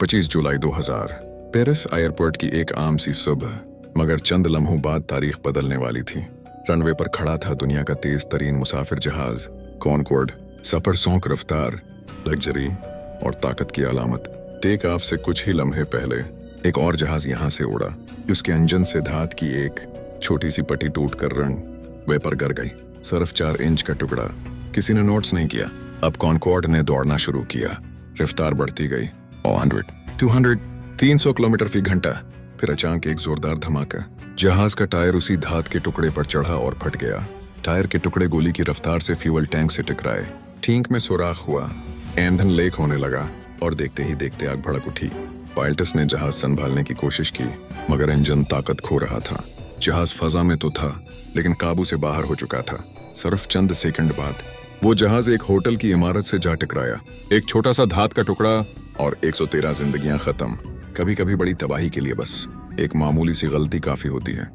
25 जुलाई 2000 Paris airport की एक आम सी सुबह, मगर चंद लम्हों बाद तारीख बदलने वाली थी। रनवे पर खड़ा था दुनिया का तेज तरीन मुसाफिर जहाज कॉनकॉर्ड। सफर सौंक रफ्तार, लग्जरी और ताकत की अलामत। टेक ऑफ से कुछ ही लम्हे पहले एक और जहाज यहाँ से उड़ा। उसके इंजन से धात की एक छोटी सी पट्टी टूट कर रनवे पर गिर गई। सिर्फ 4 इंच का टुकड़ा। किसी ने नोट्स नहीं किया। अब कॉनकॉर्ड ने दौड़ना शुरू किया। रफ्तार बढ़ती गई। 100, 200, 300 किलोमीटर फी घंटा। फिर अचानक एक जोरदार धमाका। जहाज का टायर उसी धात के टुकड़े पर चढ़ा और फट गया। टायर के टुकड़े गोली की रफ्तार से फ्यूल टैंक से टकराए। टैंक में सुराख हुआ, ईंधन लीक होने लगा और देखते ही देखते आग भड़क उठी। पायलट्स ने जहाज संभालने की कोशिश की, मगर इंजन ताकत खो रहा था। जहाज फजा में तो था, लेकिन काबू से बाहर हो चुका था। सिर्फ चंद सेकंड बाद वो जहाज एक होटल की इमारत से जा टकराया। एक छोटा सा धात का टुकड़ा और 113 जिंदगियां खत्म। कभी कभी बड़ी तबाही के लिए बस एक मामूली सी गलती काफी होती है।